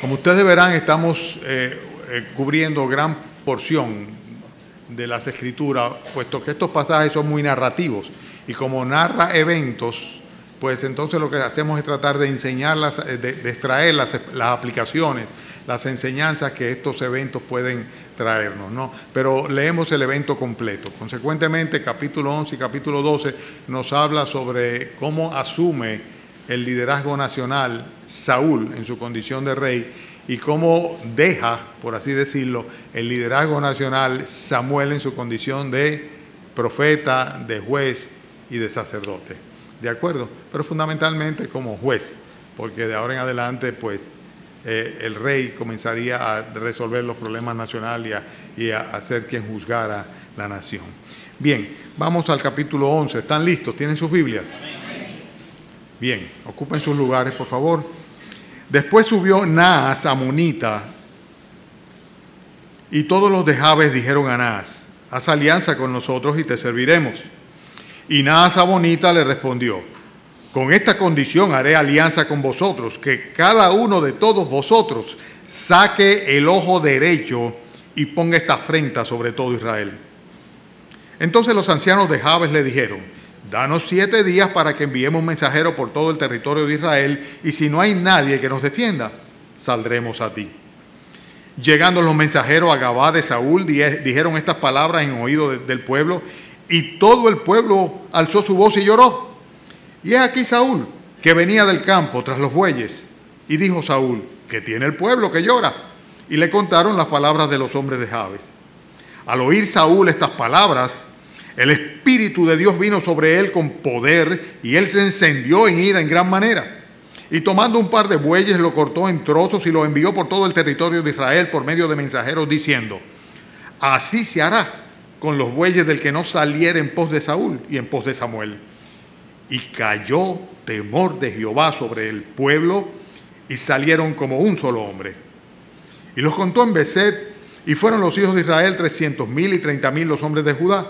Como ustedes verán, estamos cubriendo gran porción de las Escrituras, puesto que estos pasajes son muy narrativos. Y como narra eventos, pues entonces lo que hacemos es tratar de enseñar, de extraer las aplicaciones, las enseñanzas que estos eventos pueden traernos, ¿no? Pero leemos el evento completo. Consecuentemente, capítulo 11 y capítulo 12 nos habla sobre cómo asume el liderazgo nacional Saúl en su condición de rey y cómo deja, por así decirlo, el liderazgo nacional Samuel en su condición de profeta, de juez y de sacerdote. ¿De acuerdo? Pero fundamentalmente como juez, porque de ahora en adelante, pues, el rey comenzaría a resolver los problemas nacionales y a ser quien juzgara la nación. Bien, vamos al capítulo 11. ¿Están listos? ¿Tienen sus Biblias? Bien, ocupen sus lugares, por favor. Después subió Naas, amonita, y todos los de Jabes dijeron a Naas: haz alianza con nosotros y te serviremos. Y Naas, amonita, le respondió: con esta condición haré alianza con vosotros, que cada uno de todos vosotros saque el ojo derecho y ponga esta afrenta sobre todo Israel. Entonces los ancianos de Jabes le dijeron: danos 7 días para que enviemos mensajeros por todo el territorio de Israel, y si no hay nadie que nos defienda, saldremos a ti. Llegando los mensajeros a Gabá de Saúl, dijeron estas palabras en oído del pueblo, y todo el pueblo alzó su voz y lloró. Y es aquí Saúl, que venía del campo tras los bueyes, y dijo Saúl: ¿qué tiene el pueblo que llora? Y le contaron las palabras de los hombres de Jabes. Al oír Saúl estas palabras, el Espíritu de Dios vino sobre él con poder, y él se encendió en ira en gran manera. Y tomando un par de bueyes, lo cortó en trozos y lo envió por todo el territorio de Israel por medio de mensajeros, diciendo: así se hará con los bueyes del que no saliera en pos de Saúl y en pos de Samuel. Y cayó temor de Jehová sobre el pueblo, y salieron como un solo hombre. Y los contó en Beset, y fueron los hijos de Israel 300,000 y 30,000 los hombres de Judá.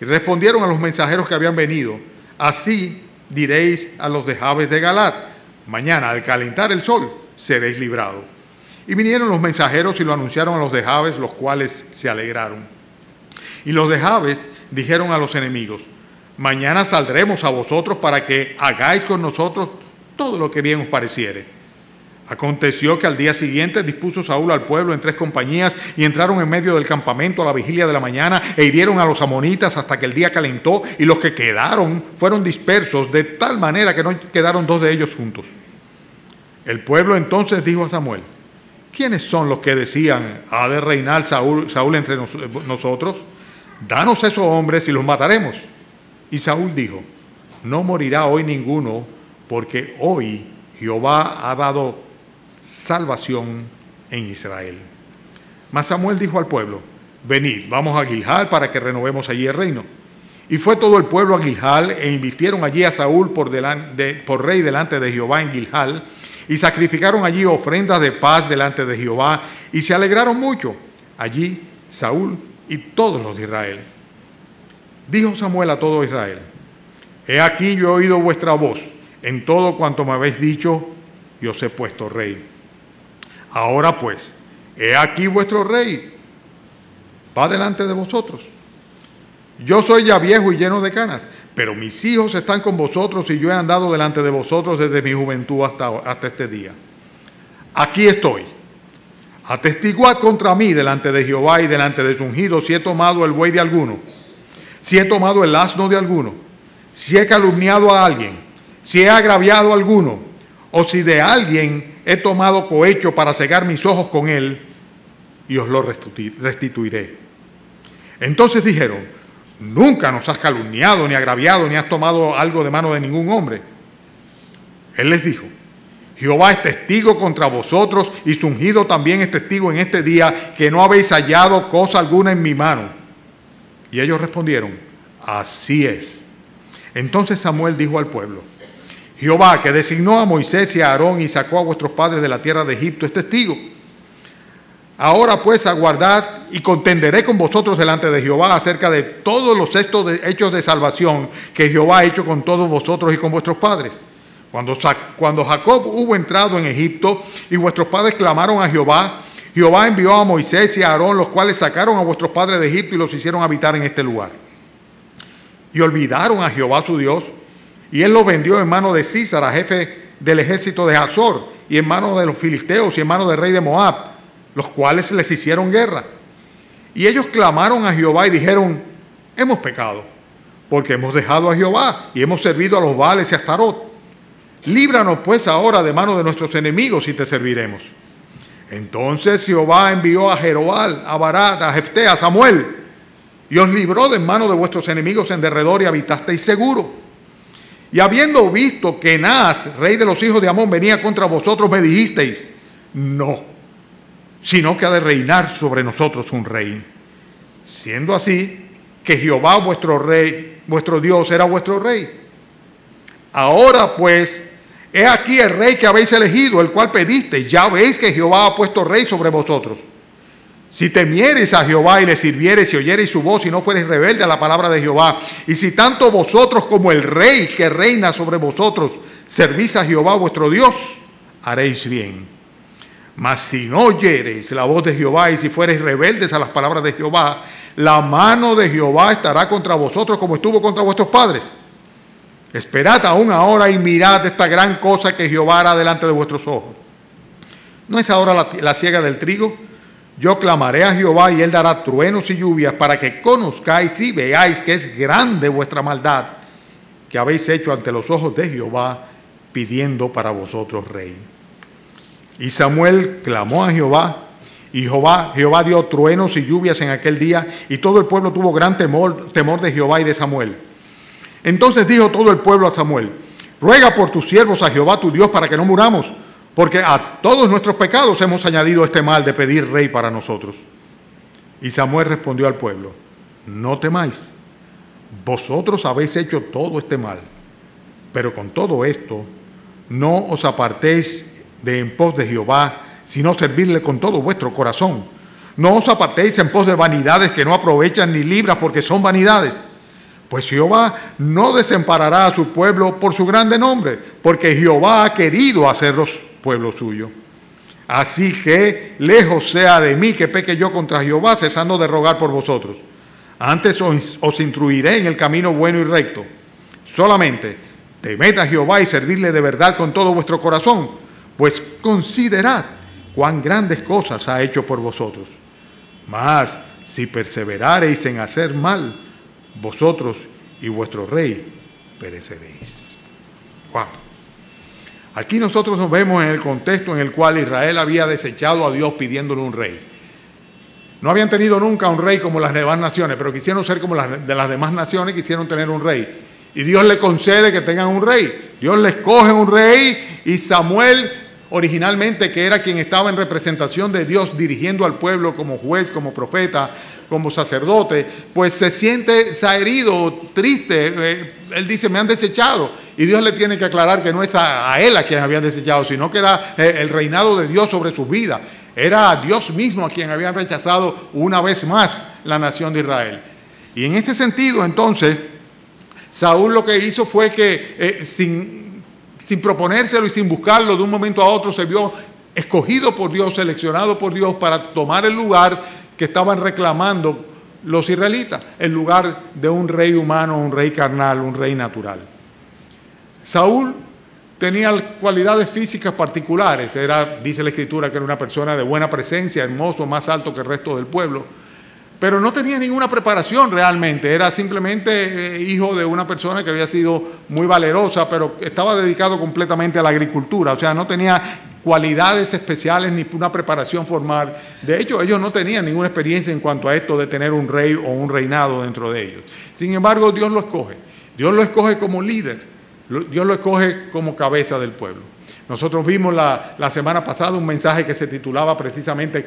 Y respondieron a los mensajeros que habían venido: así diréis a los de Jabes de Galaad: mañana al calentar el sol seréis librados. Y vinieron los mensajeros y lo anunciaron a los de Jabes, los cuales se alegraron. Y los de Jabes dijeron a los enemigos: mañana saldremos a vosotros para que hagáis con nosotros todo lo que bien os pareciere. Aconteció que al día siguiente dispuso Saúl al pueblo en 3 compañías, y entraron en medio del campamento a la vigilia de la mañana, e hirieron a los amonitas hasta que el día calentó, y los que quedaron fueron dispersos, de tal manera que no quedaron 2 de ellos juntos. El pueblo entonces dijo a Samuel: ¿quiénes son los que decían: ha de reinar Saúl entre nosotros? Danos esos hombres y los mataremos. Y Saúl dijo: no morirá hoy ninguno, porque hoy Jehová ha dado salvación en Israel. Mas Samuel dijo al pueblo: venid, vamos a Gilgal para que renovemos allí el reino. Y fue todo el pueblo a Gilgal, e invistieron allí a Saúl por rey delante de Jehová en Gilgal, y sacrificaron allí ofrendas de paz delante de Jehová, y se alegraron mucho allí Saúl y todos los de Israel. Dijo Samuel a todo Israel: he aquí yo he oído vuestra voz en todo cuanto me habéis dicho, y os he puesto rey. Ahora pues, he aquí vuestro rey va delante de vosotros. Yo soy ya viejo y lleno de canas, pero mis hijos están con vosotros, y yo he andado delante de vosotros desde mi juventud hasta este día. Aquí estoy. Atestiguad contra mí delante de Jehová y delante de su ungido, si he tomado el buey de alguno, si he tomado el asno de alguno, si he calumniado a alguien, si he agraviado a alguno, o si de alguien he tomado cohecho para cegar mis ojos con él, y os lo restituiré. Entonces dijeron: nunca nos has calumniado, ni agraviado, ni has tomado algo de mano de ningún hombre. Él les dijo: Jehová es testigo contra vosotros, y su ungido también es testigo en este día, que no habéis hallado cosa alguna en mi mano. Y ellos respondieron: así es. Entonces Samuel dijo al pueblo: Jehová, que designó a Moisés y a Aarón y sacó a vuestros padres de la tierra de Egipto, es testigo. Ahora pues aguardad, y contenderé con vosotros delante de Jehová acerca de todos los hechos de salvación que Jehová ha hecho con todos vosotros y con vuestros padres. Cuando Jacob hubo entrado en Egipto y vuestros padres clamaron a Jehová, Jehová envió a Moisés y a Aarón, los cuales sacaron a vuestros padres de Egipto y los hicieron habitar en este lugar. Y olvidaron a Jehová su Dios, y él los vendió en mano de Císara, jefe del ejército de Hazor, y en mano de los filisteos y en mano del rey de Moab, los cuales les hicieron guerra. Y ellos clamaron a Jehová y dijeron: hemos pecado, porque hemos dejado a Jehová y hemos servido a los Baales y a Astarot. Líbranos pues ahora de mano de nuestros enemigos y te serviremos. Entonces Jehová envió a Jerobal, a Barat, a Jefté, a Samuel, y os libró de mano de vuestros enemigos en derredor y habitasteis seguro. Y habiendo visto que Naas, rey de los hijos de Amón, venía contra vosotros, me dijisteis: no, sino que ha de reinar sobre nosotros un rey. Siendo así, que Jehová vuestro rey, vuestro Dios, era vuestro rey. Ahora pues, he aquí el rey que habéis elegido, el cual pedisteis. Ya veis que Jehová ha puesto rey sobre vosotros. Si temiereis a Jehová y le sirviereis y oyereis su voz y no fuereis rebelde a la palabra de Jehová, y si tanto vosotros como el rey que reina sobre vosotros servís a Jehová vuestro Dios, haréis bien. Mas si no oyereis la voz de Jehová y si fuereis rebeldes a las palabras de Jehová, la mano de Jehová estará contra vosotros como estuvo contra vuestros padres. Esperad aún ahora y mirad esta gran cosa que Jehová hará delante de vuestros ojos. ¿No es ahora la siega del trigo? Yo clamaré a Jehová y él dará truenos y lluvias para que conozcáis y veáis que es grande vuestra maldad que habéis hecho ante los ojos de Jehová, pidiendo para vosotros rey. Y Samuel clamó a Jehová, y Jehová dio truenos y lluvias en aquel día, y todo el pueblo tuvo gran temor de Jehová y de Samuel. Entonces dijo todo el pueblo a Samuel: ruega por tus siervos a Jehová tu Dios para que no muramos, porque a todos nuestros pecados hemos añadido este mal de pedir rey para nosotros. Y Samuel respondió al pueblo: no temáis, vosotros habéis hecho todo este mal, pero con todo esto no os apartéis de en pos de Jehová, sino servirle con todo vuestro corazón. No os apartéis en pos de vanidades que no aprovechan ni libras, porque son vanidades. Pues Jehová no desamparará a su pueblo por su grande nombre, porque Jehová ha querido hacerlos pueblo suyo. Así que lejos sea de mí que peque yo contra Jehová, cesando de rogar por vosotros. Antes os instruiré en el camino bueno y recto. Solamente temed a Jehová y servidle de verdad con todo vuestro corazón, pues considerad cuán grandes cosas ha hecho por vosotros. Mas si perseverareis en hacer mal, vosotros y vuestro rey pereceréis. Wow. Aquí nosotros nos vemos en el contexto en el cual Israel había desechado a Dios pidiéndole un rey. No habían tenido nunca un rey como las demás naciones, pero quisieron ser como las demás naciones, quisieron tener un rey. Y Dios le concede que tengan un rey. Dios les coge un rey, y Samuel, originalmente, que era quien estaba en representación de Dios dirigiendo al pueblo como juez, como profeta, como sacerdote, pues se siente herido, triste. Él dice: me han desechado. Y Dios le tiene que aclarar que no es a él a quien habían desechado, sino que era el reinado de Dios sobre sus vidas. Era a Dios mismo a quien habían rechazado una vez más la nación de Israel. Y en ese sentido, entonces, Saúl lo que hizo fue que sin proponérselo y sin buscarlo, de un momento a otro se vio escogido por Dios, seleccionado por Dios para tomar el lugar que estaban reclamando los israelitas, el lugar de un rey humano, un rey carnal, un rey natural. Saúl tenía cualidades físicas particulares. Dice la Escritura que era una persona de buena presencia, hermoso, más alto que el resto del pueblo, pero no tenía ninguna preparación realmente. Era simplemente hijo de una persona que había sido muy valerosa, pero estaba dedicado completamente a la agricultura. O sea, no tenía cualidades especiales ni una preparación formal. De hecho, ellos no tenían ninguna experiencia en cuanto a esto de tener un rey o un reinado dentro de ellos. Sin embargo, Dios lo escoge. Dios lo escoge como líder. Dios lo escoge como cabeza del pueblo. Nosotros vimos la semana pasada un mensaje que se titulaba precisamente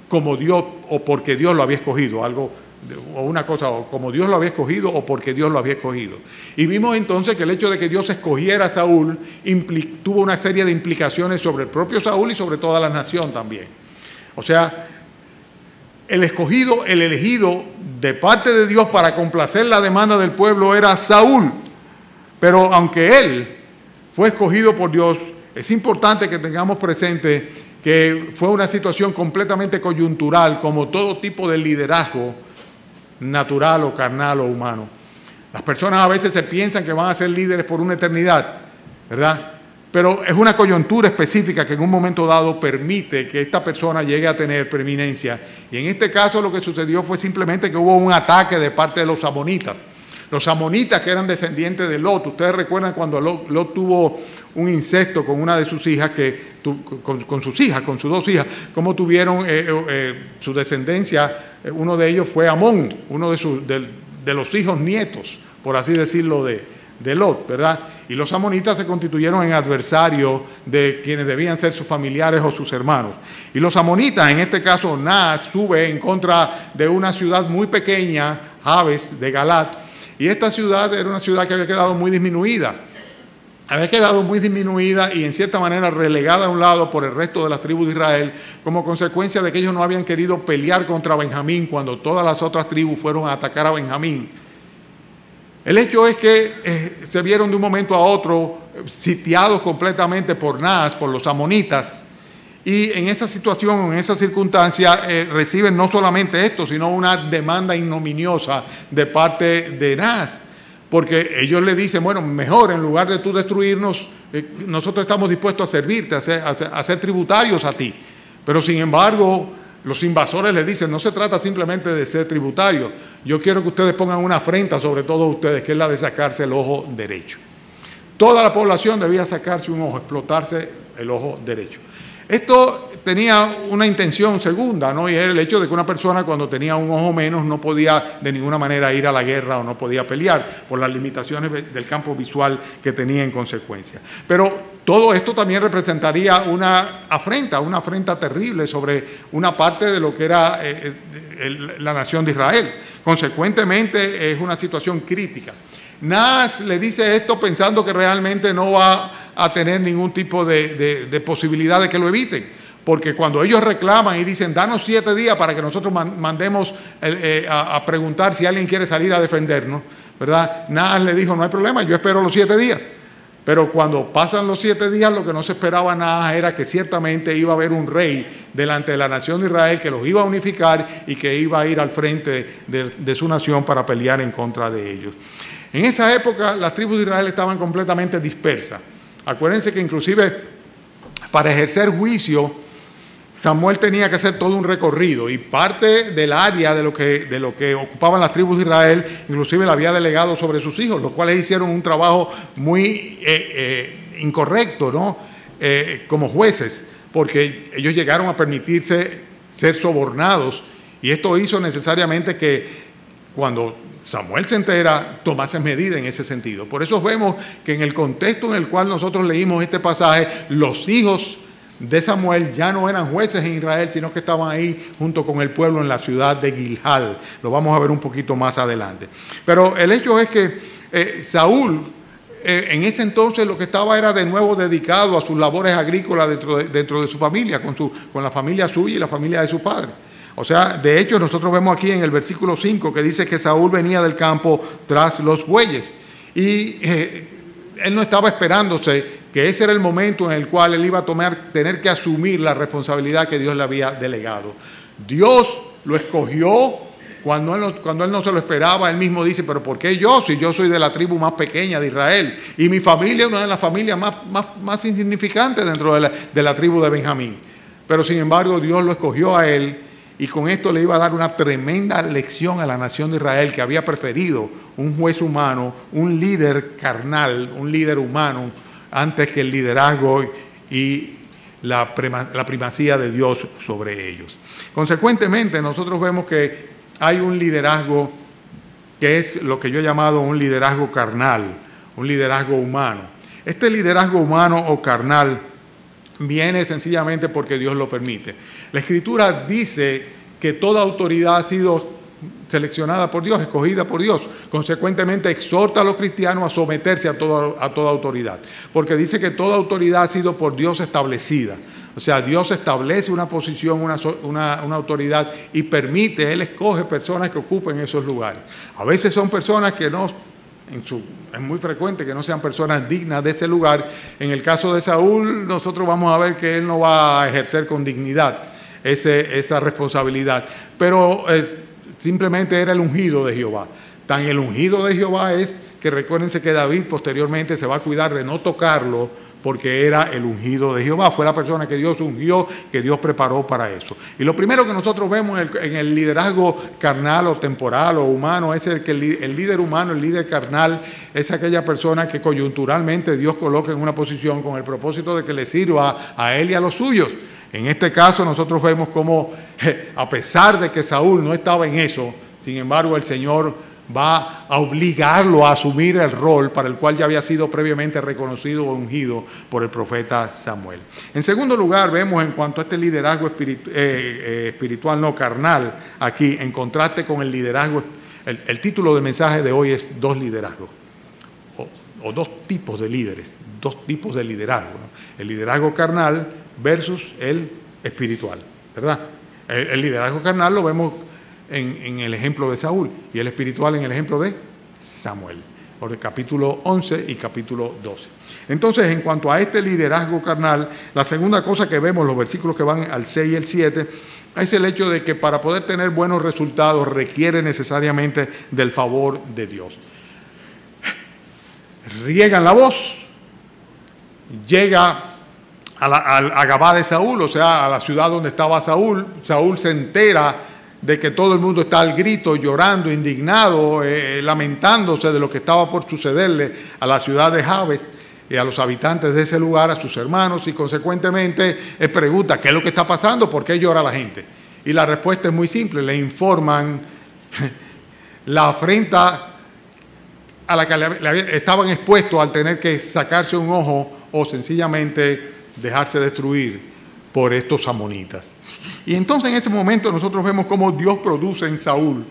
como Dios o porque Dios lo había escogido, o una cosa, o como Dios lo había escogido o porque Dios lo había escogido. Y vimos entonces que el hecho de que Dios escogiera a Saúl tuvo una serie de implicaciones sobre el propio Saúl y sobre toda la nación también. O sea, el escogido, el elegido de parte de Dios para complacer la demanda del pueblo era Saúl. Pero aunque él fue escogido por Dios. Es importante que tengamos presente que fue una situación completamente coyuntural, como todo tipo de liderazgo natural o carnal o humano. Las personas a veces se piensan que van a ser líderes por una eternidad, ¿verdad? Pero es una coyuntura específica que en un momento dado permite que esta persona llegue a tener preeminencia. Y en este caso lo que sucedió fue simplemente que hubo un ataque de parte de los amonitas. Los amonitas, que eran descendientes de Lot. Ustedes recuerdan cuando Lot tuvo un incesto con una de sus hijas, con sus dos hijas, cómo tuvieron su descendencia. Uno de ellos fue Amón, uno de los hijos nietos, por así decirlo, de Lot, ¿verdad? Y los amonitas se constituyeron en adversarios de quienes debían ser sus familiares o sus hermanos. Y los amonitas, en este caso Naas, sube en contra de una ciudad muy pequeña, Jabes, de Galat. Y esta ciudad era una ciudad que había quedado muy disminuida. Había quedado muy disminuida y en cierta manera relegada a un lado por el resto de las tribus de Israel, como consecuencia de que ellos no habían querido pelear contra Benjamín cuando todas las otras tribus fueron a atacar a Benjamín. El hecho es que se vieron de un momento a otro sitiados completamente por Naas, por los amonitas, y en esa situación, en esa circunstancia, reciben no solamente esto, sino una demanda ignominiosa de parte de Naas, porque ellos le dicen, bueno, mejor en lugar de tú destruirnos, nosotros estamos dispuestos a servirte, a ser tributarios a ti. Pero sin embargo, los invasores le dicen, no se trata simplemente de ser tributarios, yo quiero que ustedes pongan una afrenta sobre todos ustedes, que es la de sacarse el ojo derecho. Toda la población debía sacarse un ojo, explotarse el ojo derecho. Esto tenía una intención segunda, ¿no? Y era el hecho de que una persona cuando tenía un ojo menos no podía de ninguna manera ir a la guerra o no podía pelear por las limitaciones del campo visual que tenía en consecuencia. Pero todo esto también representaría una afrenta terrible sobre una parte de lo que era la nación de Israel. Consecuentemente es una situación crítica. Naas le dice esto pensando que realmente no va a tener ningún tipo de posibilidad de que lo eviten. Porque cuando ellos reclaman y dicen, danos 7 días para que nosotros mandemos a preguntar si alguien quiere salir a defendernos, ¿verdad? Naas le dijo, no hay problema, yo espero los 7 días. Pero cuando pasan los 7 días, lo que no se esperaba nada era que ciertamente iba a haber un rey delante de la nación de Israel que los iba a unificar y que iba a ir al frente de su nación para pelear en contra de ellos. En esa época, las tribus de Israel estaban completamente dispersas. Acuérdense que inclusive para ejercer juicio, Samuel tenía que hacer todo un recorrido y parte del área de lo que ocupaban las tribus de Israel, inclusive la había delegado sobre sus hijos, los cuales hicieron un trabajo muy incorrecto, ¿no? Como jueces, porque ellos llegaron a permitirse ser sobornados y esto hizo necesariamente que cuando Samuel se entera, tomase medidas en ese sentido. Por eso vemos que en el contexto en el cual nosotros leímos este pasaje, los hijos de Samuel ya no eran jueces en Israel, sino que estaban ahí junto con el pueblo en la ciudad de Gilgal. Lo vamos a ver un poquito más adelante. Pero el hecho es que Saúl, en ese entonces lo que estaba era de nuevo dedicado a sus labores agrícolas dentro de su familia, con la familia suya y la familia de su padre. O sea, de hecho nosotros vemos aquí en el versículo 5 que dice que Saúl venía del campo tras los bueyes. Y él no estaba esperándose que ese era el momento en el cual él iba a tener que asumir la responsabilidad que Dios le había delegado. Dios lo escogió cuando él no se lo esperaba. Él mismo dice, pero ¿por qué yo? Si yo soy de la tribu más pequeña de Israel. Y mi familia es una de las familias más insignificantes dentro de la tribu de Benjamín. Pero sin embargo Dios lo escogió a él. Y con esto le iba a dar una tremenda lección a la nación de Israel, que había preferido un juez humano, un líder carnal, un líder humano, antes que el liderazgo y la primacía de Dios sobre ellos. Consecuentemente, nosotros vemos que hay un liderazgo que es lo que yo he llamado un liderazgo carnal, un liderazgo humano. Este liderazgo humano o carnal viene sencillamente porque Dios lo permite. La Escritura dice que toda autoridad ha sido seleccionada por Dios, escogida por Dios. Consecuentemente exhorta a los cristianos a someterse a toda autoridad, porque dice que toda autoridad ha sido por Dios establecida. O sea, Dios establece una posición, una autoridad y permite, Él escoge personas que ocupen esos lugares. A veces son personas que no es muy frecuente que no sean personas dignas de ese lugar. En el caso de Saúl, nosotros vamos a ver que él no va a ejercer con dignidad esa responsabilidad, pero simplemente era el ungido de Jehová. Tan el ungido de Jehová es que recuérdense que David posteriormente se va a cuidar de no tocarlo, porque era el ungido de Jehová, fue la persona que Dios ungió, que Dios preparó para eso. Y lo primero que nosotros vemos en el liderazgo carnal o temporal o humano es el líder humano, el líder carnal, es aquella persona que coyunturalmente Dios coloca en una posición con el propósito de que le sirva a él y a los suyos. En este caso nosotros vemos cómo, a pesar de que Saúl no estaba en eso, sin embargo el Señor va a obligarlo a asumir el rol para el cual ya había sido previamente reconocido o ungido por el profeta Samuel. En segundo lugar, vemos en cuanto a este liderazgo espiritual, no carnal, aquí, en contraste con el liderazgo, el título del mensaje de hoy es dos liderazgos, o dos tipos de líderes, dos tipos de liderazgo, ¿no? El liderazgo carnal versus el espiritual, ¿verdad? El liderazgo carnal lo vemos en el ejemplo de Saúl y el espiritual en el ejemplo de Samuel, por el capítulo 11 y capítulo 12. Entonces, en cuanto a este liderazgo carnal, la segunda cosa que vemos, los versículos que van al 6 y el 7, es el hecho de que para poder tener buenos resultados requiere necesariamente del favor de Dios. Riegan la voz, llega a Gabá de Saúl, o sea, a la ciudad donde estaba Saúl. Saúl se entera de que todo el mundo está al grito, llorando, indignado, lamentándose de lo que estaba por sucederle a la ciudad de Jabes y a los habitantes de ese lugar, a sus hermanos, y consecuentemente pregunta, ¿qué es lo que está pasando? ¿Por qué llora la gente? Y la respuesta es muy simple, le informan la afrenta a la que estaban expuestos al tener que sacarse un ojo o sencillamente dejarse destruir por estos amonitas. Y entonces en ese momento nosotros vemos cómo Dios produce en Saúl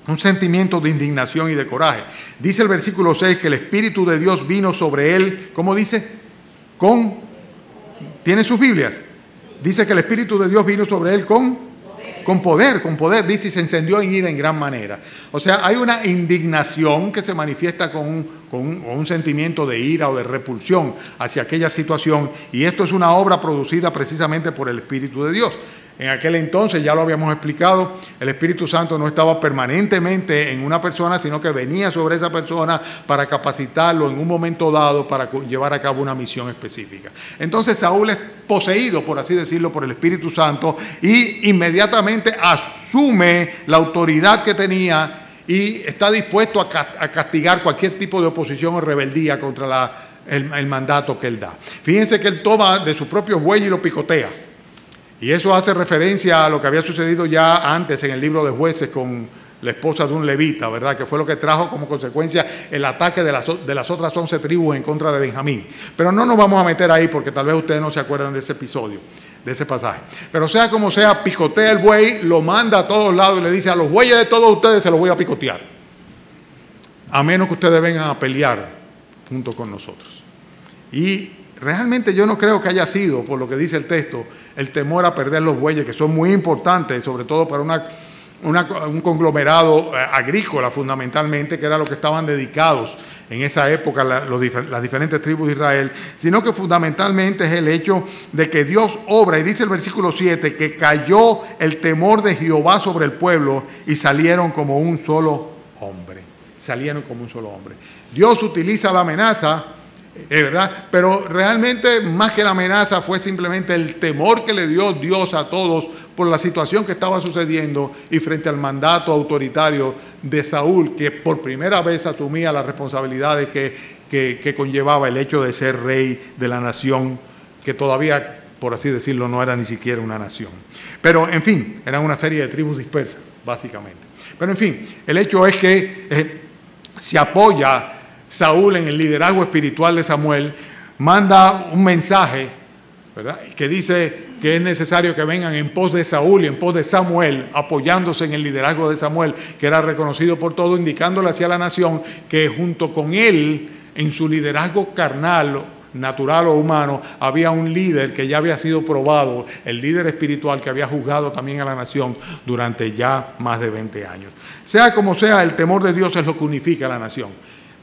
un sentimiento de indignación y de coraje. Dice el versículo 6 que el Espíritu de Dios vino sobre él, ¿cómo dice? ¿Tiene sus Biblias? Dice que el Espíritu de Dios vino sobre él con poder, dice, y se encendió en ira en gran manera. O sea, hay una indignación que se manifiesta con un sentimiento de ira o de repulsión hacia aquella situación, y esto es una obra producida precisamente por el Espíritu de Dios. En aquel entonces, ya lo habíamos explicado, el Espíritu Santo no estaba permanentemente en una persona, sino que venía sobre esa persona para capacitarlo en un momento dado para llevar a cabo una misión específica. Entonces Saúl es poseído, por así decirlo, por el Espíritu Santo y inmediatamente asume la autoridad que tenía y está dispuesto a castigar cualquier tipo de oposición o rebeldía contra el mandato que él da. Fíjense que él toma de sus propios bueyes y lo picotea. Y eso hace referencia a lo que había sucedido ya antes en el libro de Jueces con la esposa de un levita, ¿verdad? Que fue lo que trajo como consecuencia el ataque de las otras 11 tribus en contra de Benjamín. Pero no nos vamos a meter ahí porque tal vez ustedes no se acuerdan de ese episodio, de ese pasaje. Pero sea como sea, picotea el buey, lo manda a todos lados y le dice: a los bueyes de todos ustedes se los voy a picotear, a menos que ustedes vengan a pelear junto con nosotros. Y realmente yo no creo que haya sido, por lo que dice el texto, el temor a perder los bueyes, que son muy importantes, sobre todo para un conglomerado agrícola fundamentalmente, que era lo que estaban dedicados en esa época las diferentes tribus de Israel, sino que fundamentalmente es el hecho de que Dios obra, y dice el versículo 7, que cayó el temor de Jehová sobre el pueblo y salieron como un solo hombre. Salieron como un solo hombre. Dios utiliza la amenaza, ¿verdad? Pero realmente más que la amenaza fue simplemente el temor que le dio Dios a todos por la situación que estaba sucediendo y frente al mandato autoritario de Saúl, que por primera vez asumía las responsabilidades que conllevaba el hecho de ser rey de la nación, que todavía, por así decirlo, no era ni siquiera una nación. Pero, en fin, eran una serie de tribus dispersas, básicamente. Pero, en fin, el hecho es que se apoya Saúl en el liderazgo espiritual de Samuel, manda un mensaje, ¿verdad?, que dice que es necesario que vengan en pos de Saúl y en pos de Samuel, apoyándose en el liderazgo de Samuel, que era reconocido por todos, indicándole hacia la nación que junto con él, en su liderazgo carnal, natural o humano, había un líder que ya había sido probado, el líder espiritual que había juzgado también a la nación durante ya más de 20 años. Sea como sea, el temor de Dios es lo que unifica a la nación.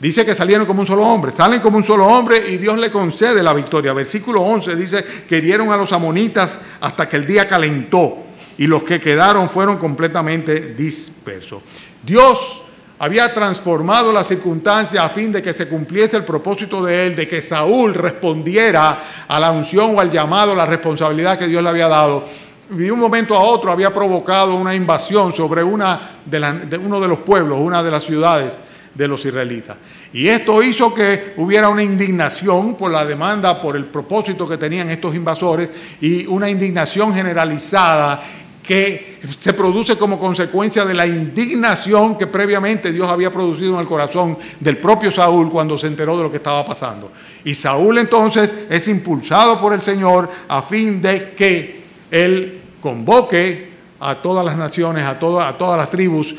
Dice que salieron como un solo hombre, salen como un solo hombre y Dios le concede la victoria. Versículo 11 dice que hirieron a los amonitas hasta que el día calentó y los que quedaron fueron completamente dispersos. Dios había transformado la circunstancia a fin de que se cumpliese el propósito de él, de que Saúl respondiera a la unción o al llamado, a la responsabilidad que Dios le había dado. Y de un momento a otro había provocado una invasión sobre uno de los pueblos, una de las ciudades de los israelitas. Y esto hizo que hubiera una indignación por la demanda, por el propósito que tenían estos invasores y una indignación generalizada que se produce como consecuencia de la indignación que previamente Dios había producido en el corazón del propio Saúl cuando se enteró de lo que estaba pasando. Y Saúl entonces es impulsado por el Señor a fin de que él convoque a todas las naciones, a todas las tribus,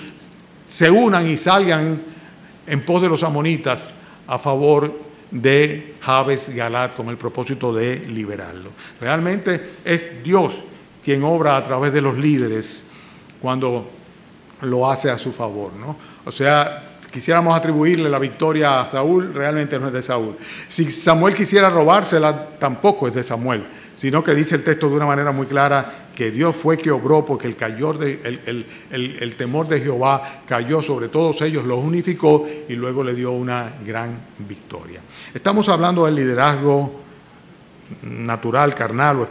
se unan y salgan en pos de los amonitas a favor de Jabes Galaad con el propósito de liberarlo. Realmente es Dios quien obra a través de los líderes cuando lo hace a su favor, ¿no? O sea, quisiéramos atribuirle la victoria a Saúl, realmente no es de Saúl. Si Samuel quisiera robársela, tampoco es de Samuel, sino que dice el texto de una manera muy clara que Dios fue que obró porque el temor de Jehová cayó sobre todos ellos, los unificó y luego le dio una gran victoria. Estamos hablando del liderazgo natural, carnal, o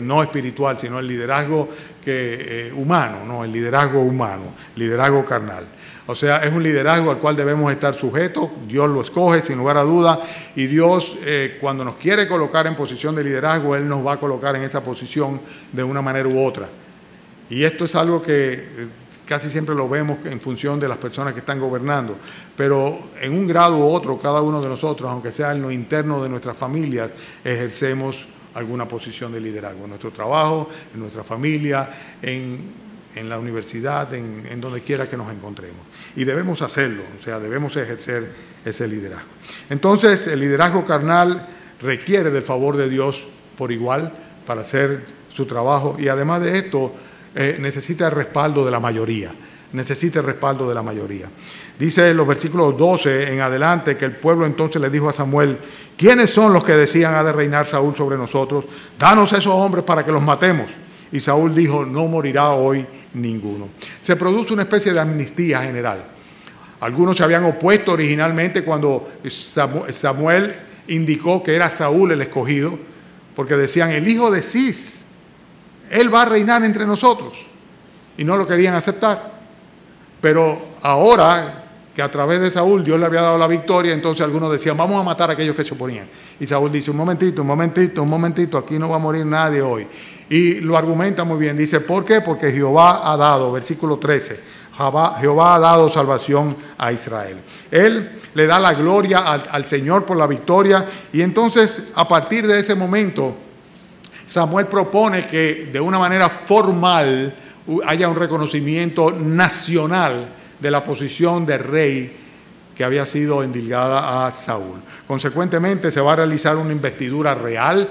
no espiritual, sino el liderazgo humano, ¿no? El liderazgo humano, liderazgo carnal. O sea, es un liderazgo al cual debemos estar sujetos. Dios lo escoge sin lugar a duda y Dios cuando nos quiere colocar en posición de liderazgo, Él nos va a colocar en esa posición de una manera u otra. Y esto es algo que casi siempre lo vemos en función de las personas que están gobernando, pero en un grado u otro, cada uno de nosotros, aunque sea en lo interno de nuestras familias, ejercemos alguna posición de liderazgo, en nuestro trabajo, en nuestra familia, en la universidad, en donde quiera que nos encontremos. Y debemos hacerlo, o sea, debemos ejercer ese liderazgo. Entonces, el liderazgo carnal requiere del favor de Dios por igual para hacer su trabajo y además de esto, necesita el respaldo de la mayoría. Necesita el respaldo de la mayoría. Dice en los versículos 12 en adelante que el pueblo entonces le dijo a Samuel: ¿quiénes son los que decían ha de reinar Saúl sobre nosotros? Danos esos hombres para que los matemos. Y Saúl dijo: no morirá hoy ninguno. Se produce una especie de amnistía general. Algunos se habían opuesto originalmente cuando Samuel indicó que era Saúl el escogido, porque decían: el hijo de Cis, él va a reinar entre nosotros. Y no lo querían aceptar. Pero ahora que a través de Saúl Dios le había dado la victoria, entonces algunos decían: vamos a matar a aquellos que se oponían. Y Saúl dice: un momentito, aquí no va a morir nadie hoy. Y lo argumenta muy bien. Dice: ¿por qué? Porque Jehová ha dado, versículo 13, Jehová ha dado salvación a Israel. Él le da la gloria al Señor por la victoria. Y entonces, a partir de ese momento, Samuel propone que de una manera formal haya un reconocimiento nacional de la posición de rey que había sido endilgada a Saúl. Consecuentemente, se va a realizar una investidura real.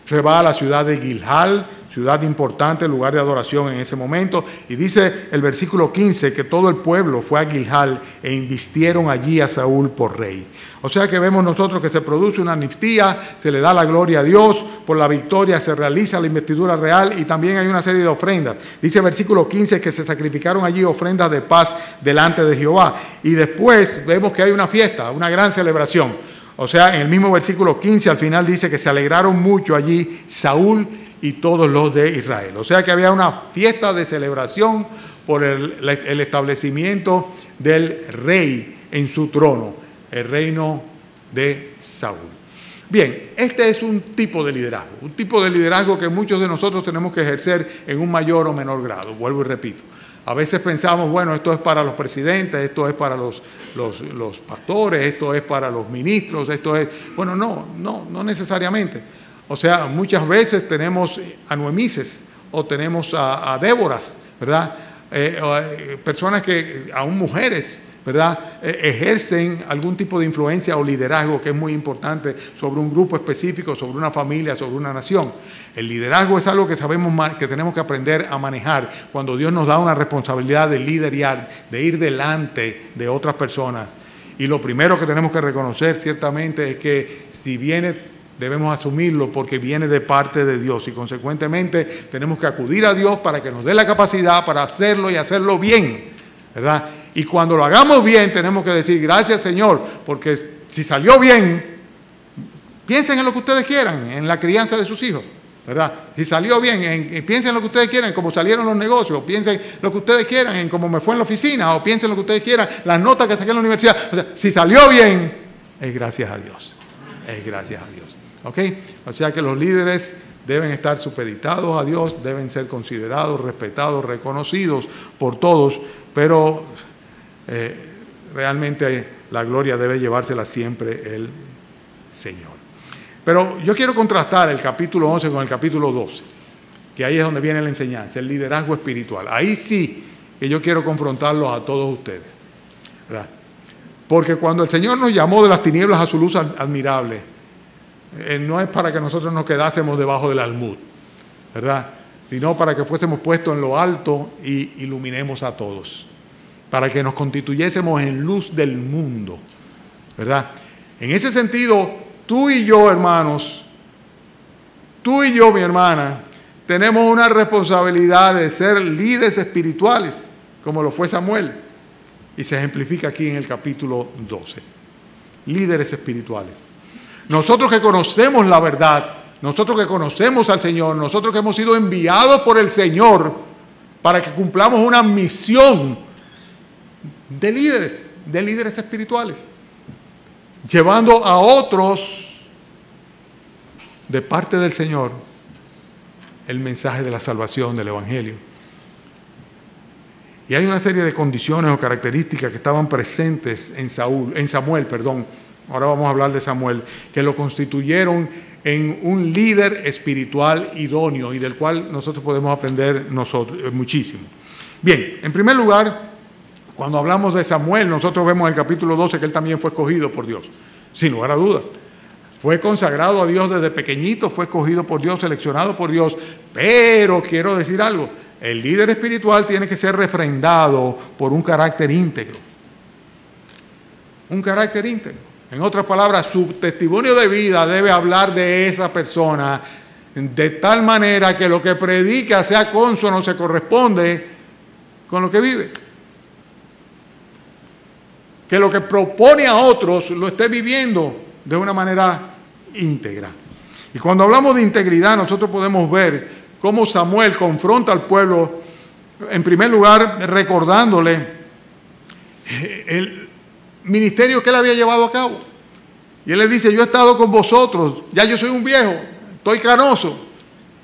Se va a la ciudad de Gilgal, ciudad importante, lugar de adoración en ese momento. Y dice el versículo 15 que todo el pueblo fue a Gilgal e invistieron allí a Saúl por rey. O sea que vemos nosotros que se produce una amnistía, se le da la gloria a Dios por la victoria, se realiza la investidura real y también hay una serie de ofrendas. Dice el versículo 15 que se sacrificaron allí ofrendas de paz delante de Jehová. Y después vemos que hay una fiesta, una gran celebración. O sea, en el mismo versículo 15 al final dice que se alegraron mucho allí Saúl y todos los de Israel. O sea que había una fiesta de celebración por el establecimiento del rey en su trono, el reino de Saúl. Bien, este es un tipo de liderazgo que muchos de nosotros tenemos que ejercer en un mayor o menor grado. Vuelvo y repito. A veces pensamos, bueno, esto es para los presidentes, esto es para los pastores, esto es para los ministros, esto es... Bueno, no necesariamente. O sea, muchas veces tenemos a Noemises o tenemos a Déboras, ¿verdad? Personas que, aún mujeres, ¿verdad? Ejercen algún tipo de influencia o liderazgo que es muy importante sobre un grupo específico, sobre una familia, sobre una nación. El liderazgo es algo que sabemos que tenemos que aprender a manejar cuando Dios nos da una responsabilidad de liderar, de ir delante de otras personas Y lo primero que tenemos que reconocer ciertamente es que si viene, debemos asumirlo porque viene de parte de Dios y consecuentemente tenemos que acudir a Dios para que nos dé la capacidad para hacerlo y hacerlo bien, ¿verdad? Y cuando lo hagamos bien tenemos que decir gracias Señor, porque si salió bien, piensen en lo que ustedes quieran, en la crianza de sus hijos, ¿verdad? Si salió bien, piensen en lo que ustedes quieran, en cómo salieron los negocios, piensen lo que ustedes quieran, en cómo me fue en la oficina, o piensen lo que ustedes quieran, las notas que saqué en la universidad. O sea, si salió bien, es gracias a Dios. Es gracias a Dios. ¿Ok? O sea que los líderes deben estar supeditados a Dios, deben ser considerados, respetados, reconocidos por todos, pero realmente la gloria debe llevársela siempre el Señor. Pero yo quiero contrastar el capítulo 11 con el capítulo 12, que ahí es donde viene la enseñanza, el liderazgo espiritual. Ahí sí que yo quiero confrontarlos a todos ustedes, ¿verdad? Porque cuando el Señor nos llamó de las tinieblas a su luz admirable, no es para que nosotros nos quedásemos debajo del almud, ¿verdad? Sino para que fuésemos puestos en lo alto y iluminemos a todos, para que nos constituyésemos en luz del mundo, ¿verdad? En ese sentido, tú y yo, hermanos, tú y yo, mi hermana, tenemos una responsabilidad de ser líderes espirituales, como lo fue Samuel, y se ejemplifica aquí en el capítulo 12. Líderes espirituales. Nosotros que conocemos la verdad, nosotros que conocemos al Señor, nosotros que hemos sido enviados por el Señor para que cumplamos una misión de líderes espirituales, llevando a otros de parte del Señor el mensaje de la salvación del Evangelio. Y hay una serie de condiciones o características que estaban presentes en Samuel, ahora vamos a hablar de Samuel, que lo constituyeron en un líder espiritual idóneo y del cual nosotros podemos aprender muchísimo. Bien, en primer lugar, cuando hablamos de Samuel, nosotros vemos en el capítulo 12 que él también fue escogido por Dios, sin lugar a dudas. Fue consagrado a Dios desde pequeñito, fue escogido por Dios, seleccionado por Dios, pero quiero decir algo, el líder espiritual tiene que ser refrendado por un carácter íntegro. Un carácter íntegro. En otras palabras, su testimonio de vida debe hablar de esa persona de tal manera que lo que predica sea cónsono, se corresponde con lo que vive. Que lo que propone a otros lo esté viviendo de una manera íntegra. Y cuando hablamos de integridad, nosotros podemos ver cómo Samuel confronta al pueblo, en primer lugar, recordándole el ministerio que él había llevado a cabo. Y él le dice, yo he estado con vosotros, ya yo soy un viejo, estoy canoso.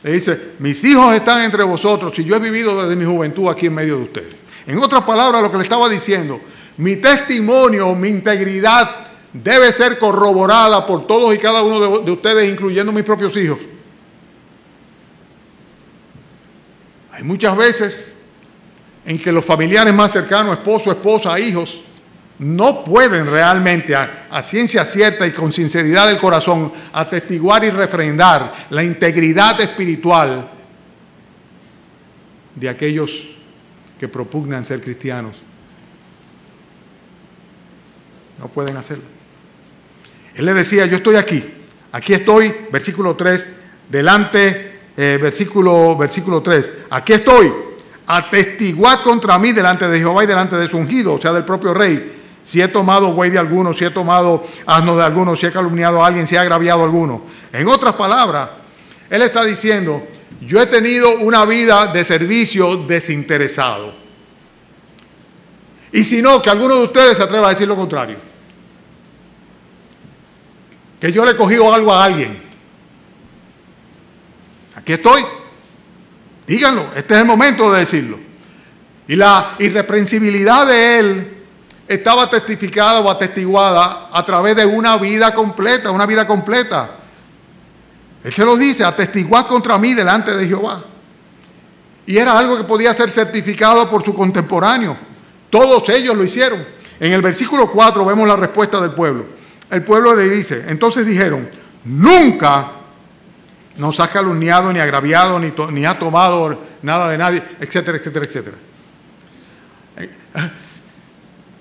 Le dice, mis hijos están entre vosotros y yo he vivido desde mi juventud aquí en medio de ustedes. En otras palabras, lo que le estaba diciendo, mi testimonio, mi integridad debe ser corroborada por todos y cada uno de ustedes, incluyendo mis propios hijos. Hay muchas veces en que los familiares más cercanos, esposo, esposa, hijos, no pueden realmente a ciencia cierta y con sinceridad del corazón atestiguar y refrendar la integridad espiritual de aquellos que propugnan ser cristianos. No pueden hacerlo. Él le decía, yo estoy aquí estoy, versículo 3, versículo 3, aquí estoy, atestiguad contra mí delante de Jehová y delante de su ungido, o sea, del propio rey, si he tomado buey de alguno, si he tomado asno de alguno, si he calumniado a alguien, si he agraviado a alguno. En otras palabras, él está diciendo, yo he tenido una vida de servicio desinteresado. Y si no, que alguno de ustedes se atreva a decir lo contrario. Que yo le he cogido algo a alguien. Aquí estoy. Díganlo, este es el momento de decirlo. Y la irreprensibilidad de él estaba testificada o atestiguada a través de una vida completa, Él se lo dice, atestiguad contra mí delante de Jehová. Y era algo que podía ser certificado por su contemporáneo. Todos ellos lo hicieron. En el versículo 4 vemos la respuesta del pueblo. El pueblo le dice, entonces dijeron, nunca nos has calumniado, ni agraviado, ni ha tomado nada de nadie, etcétera, etcétera, etcétera.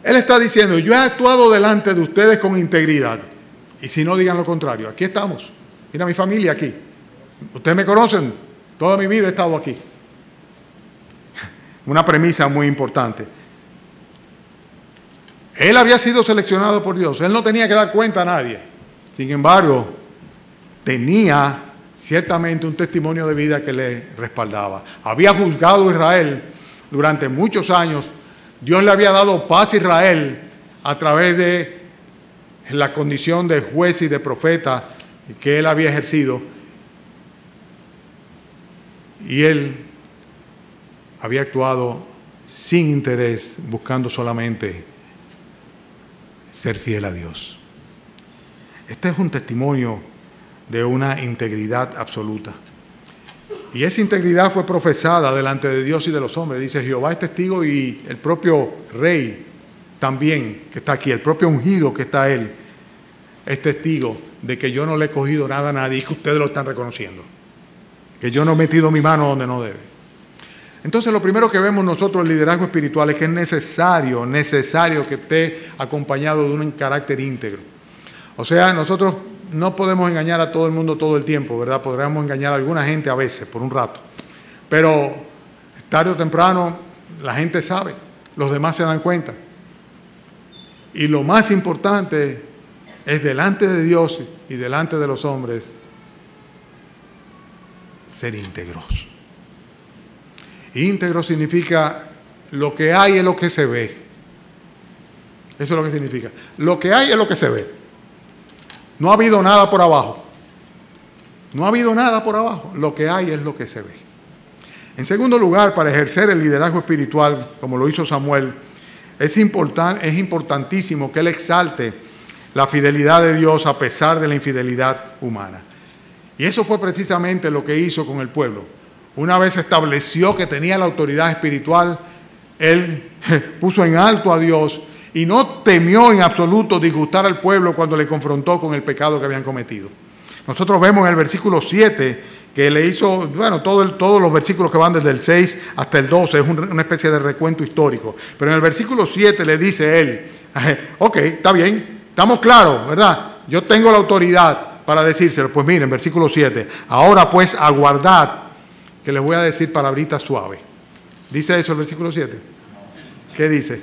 Él está diciendo, yo he actuado delante de ustedes con integridad. Y si no, digan lo contrario. Aquí estamos. Mira mi familia aquí. Ustedes me conocen. Toda mi vida he estado aquí. Una premisa muy importante. Él había sido seleccionado por Dios. Él no tenía que dar cuenta a nadie. Sin embargo, tenía ciertamente un testimonio de vida que le respaldaba. Había juzgado a Israel durante muchos años. Dios le había dado paz a Israel a través de la condición de juez y de profeta que él había ejercido. Y él había actuado sin interés, buscando solamente ser fiel a Dios. Este es un testimonio de una integridad absoluta. Y esa integridad fue profesada delante de Dios y de los hombres. Dice, Jehová es testigo y el propio rey también, que está aquí, el propio ungido que está él, es testigo de que yo no le he cogido nada a nadie y que ustedes lo están reconociendo. Que yo no he metido mi mano donde no debe. Entonces, lo primero que vemos nosotros en el liderazgo espiritual es que es necesario que esté acompañado de un carácter íntegro. O sea, nosotros no podemos engañar a todo el mundo todo el tiempo, ¿verdad? Podríamos engañar a alguna gente a veces, por un rato. Pero tarde o temprano la gente sabe, los demás se dan cuenta. Y lo más importante es delante de Dios y delante de los hombres ser íntegros. Íntegro significa lo que hay es lo que se ve. Eso es lo que significa. Lo que hay es lo que se ve. No ha habido nada por abajo. No ha habido nada por abajo. Lo que hay es lo que se ve. En segundo lugar, para ejercer el liderazgo espiritual, como lo hizo Samuel, es importantísimo que él exalte la fidelidad de Dios a pesar de la infidelidad humana. Y eso fue precisamente lo que hizo con el pueblo. Una vez estableció que tenía la autoridad espiritual, él puso en alto a Dios y no temió en absoluto disgustar al pueblo cuando le confrontó con el pecado que habían cometido. Nosotros vemos en el versículo 7 que le hizo, bueno, todos los versículos que van desde el 6 hasta el 12, es una especie de recuento histórico. Pero en el versículo 7 le dice él, ok, está bien, estamos claros, ¿verdad? Yo tengo la autoridad para decírselo. Pues miren, versículo 7, ahora pues aguardad, que les voy a decir palabritas suaves. ¿Dice eso el versículo 7? ¿Qué dice?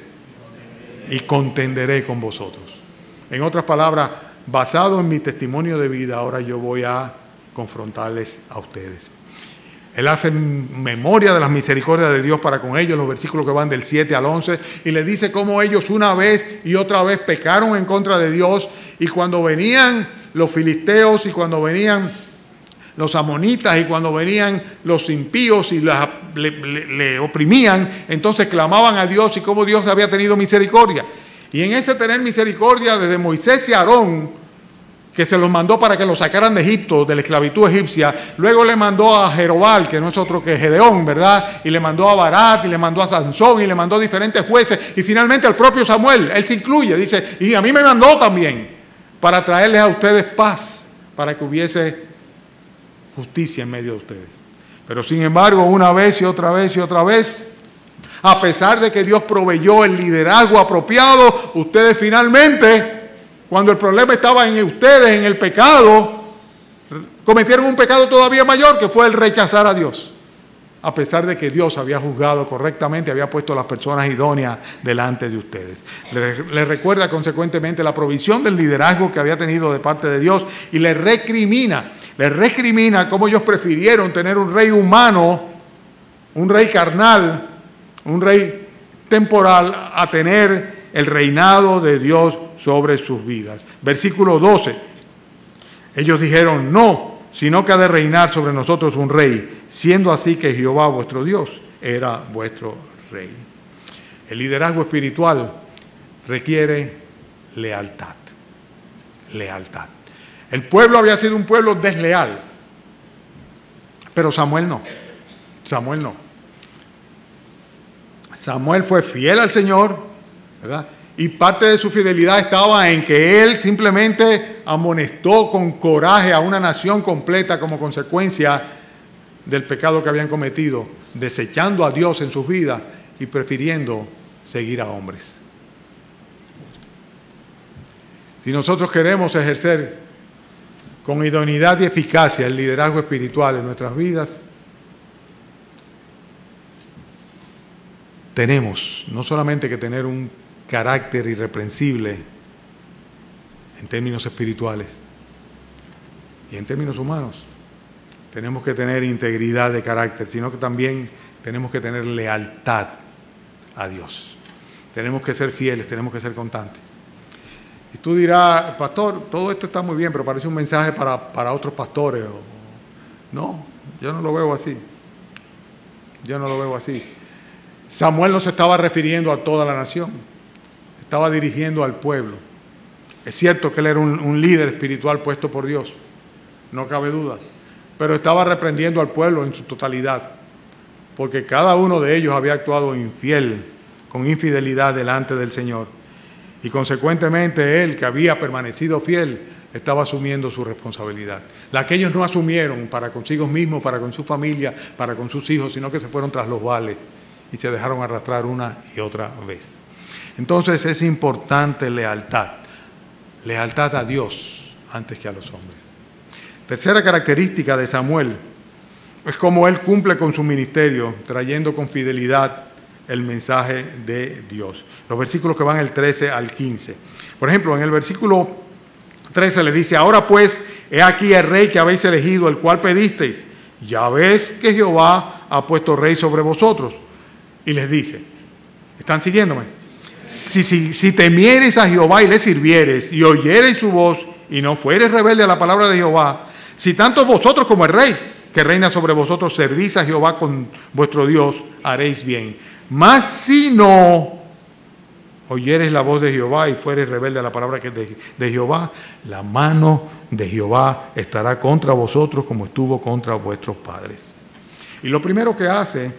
Y contenderé con vosotros. En otras palabras, basado en mi testimonio de vida, ahora yo voy a confrontarles a ustedes. Él hace memoria de las misericordias de Dios para con ellos, los versículos que van del 7 al 11, y les dice cómo ellos una vez y otra vez pecaron en contra de Dios, y cuando venían los filisteos y cuando venían los amonitas y cuando venían los impíos y le oprimían, entonces clamaban a Dios y cómo Dios había tenido misericordia. Y en ese tener misericordia desde Moisés y Aarón, que se los mandó para que los sacaran de Egipto, de la esclavitud egipcia, luego le mandó a Jerobal, que no es otro que Gedeón, ¿verdad? Y le mandó a Barat, y le mandó a Sansón, y le mandó a diferentes jueces, y finalmente al propio Samuel, él se incluye, dice, y a mí me mandó también, para traerles a ustedes paz, para que hubiese justicia en medio de ustedes. Pero sin embargo, una vez y otra vez y otra vez, a pesar de que Dios proveyó el liderazgo apropiado, ustedes finalmente, cuando el problema estaba en ustedes, en el pecado, cometieron un pecado todavía mayor, que fue el rechazar a Dios. A pesar de que Dios había juzgado correctamente, había puesto a las personas idóneas delante de ustedes. Les recuerda consecuentemente la provisión del liderazgo que había tenido de parte de Dios y les recrimina cómo ellos prefirieron tener un rey humano, un rey carnal, un rey temporal, a tener el reinado de Dios sobre sus vidas. Versículo 12. Ellos dijeron, no, sino que ha de reinar sobre nosotros un rey, siendo así que Jehová vuestro Dios era vuestro rey. El liderazgo espiritual requiere lealtad. Lealtad. El pueblo había sido un pueblo desleal, pero Samuel no. Samuel fue fiel al Señor, ¿verdad? Y parte de su fidelidad estaba en que él simplemente amonestó con coraje a una nación completa como consecuencia del pecado que habían cometido, desechando a Dios en sus vidas y prefiriendo seguir a hombres. Si nosotros queremos ejercer con idoneidad y eficacia el liderazgo espiritual en nuestras vidas, tenemos no solamente que tener un carácter irreprensible en términos espirituales y en términos humanos, tenemos que tener integridad de carácter, sino que también tenemos que tener lealtad a Dios. Tenemos que ser fieles, tenemos que ser constantes. Y tú dirás, pastor, todo esto está muy bien, pero parece un mensaje para otros pastores. No, yo no lo veo así. Yo no lo veo así. Samuel no se estaba refiriendo a toda la nación, estaba dirigiendo al pueblo. Es cierto que él era un líder espiritual puesto por Dios, no cabe duda, pero estaba reprendiendo al pueblo en su totalidad, porque cada uno de ellos había actuado infiel, con infidelidad delante del Señor, y consecuentemente él, que había permanecido fiel, estaba asumiendo su responsabilidad. La que ellos no asumieron para consigo mismos, para con su familia, para con sus hijos, sino que se fueron tras los vales y se dejaron arrastrar una y otra vez. Entonces es importante lealtad a Dios antes que a los hombres. Tercera característica de Samuel es cómo él cumple con su ministerio, trayendo con fidelidad el mensaje de Dios. Los versículos que van del 13 al 15. Por ejemplo, en el versículo 13 le dice: ahora pues, he aquí el rey que habéis elegido, el cual pedisteis. Ya ves que Jehová ha puesto rey sobre vosotros. Y les dice, ¿están siguiéndome? Si temiereis a Jehová y le sirviereis y oyereis su voz y no fuereis rebelde a la palabra de Jehová, si tanto vosotros como el rey que reina sobre vosotros servís a Jehová con vuestro Dios, haréis bien. Mas si no oyereis la voz de Jehová y fuereis rebelde a la palabra que de Jehová, la mano de Jehová estará contra vosotros como estuvo contra vuestros padres. Y lo primero que hace,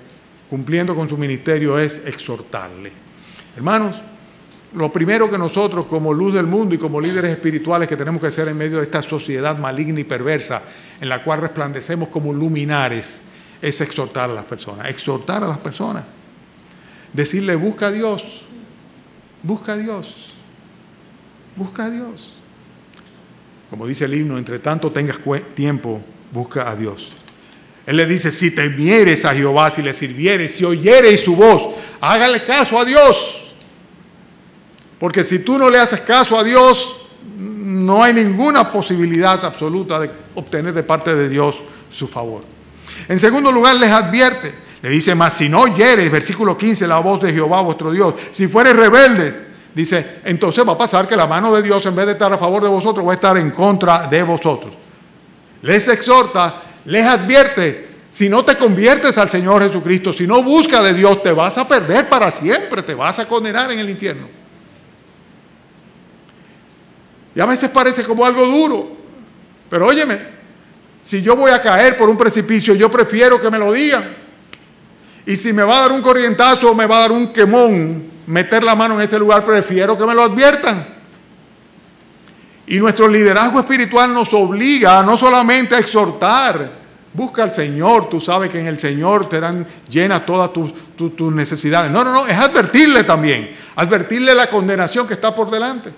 cumpliendo con su ministerio, es exhortarle. Hermanos, lo primero que nosotros como luz del mundo y como líderes espirituales que tenemos que hacer en medio de esta sociedad maligna y perversa en la cual resplandecemos como luminares, es exhortar a las personas. Exhortar a las personas. Decirle, busca a Dios, busca a Dios, busca a Dios. Como dice el himno, entre tanto tengas tiempo, busca a Dios. Él le dice, si temieres a Jehová, si le sirvieres, si oyeres su voz, hágale caso a Dios. Porque si tú no le haces caso a Dios, no hay ninguna posibilidad absoluta de obtener de parte de Dios su favor. En segundo lugar, les advierte. Le dice, mas si no oyeres, versículo 15, la voz de Jehová vuestro Dios, si fueres rebeldes, dice, entonces va a pasar que la mano de Dios, en vez de estar a favor de vosotros, va a estar en contra de vosotros. Les exhorta, les advierte, si no te conviertes al Señor Jesucristo, si no buscas de Dios, te vas a perder para siempre, te vas a condenar en el infierno. Y a veces parece como algo duro, pero óyeme, si yo voy a caer por un precipicio, yo prefiero que me lo digan. Y si me va a dar un corrientazo o me va a dar un quemón, meter la mano en ese lugar, prefiero que me lo adviertan. Y nuestro liderazgo espiritual nos obliga no solamente a exhortar, busca al Señor, tú sabes que en el Señor te dan llenas todas tus necesidades. No, es advertirle también, advertirle la condenación que está por delante.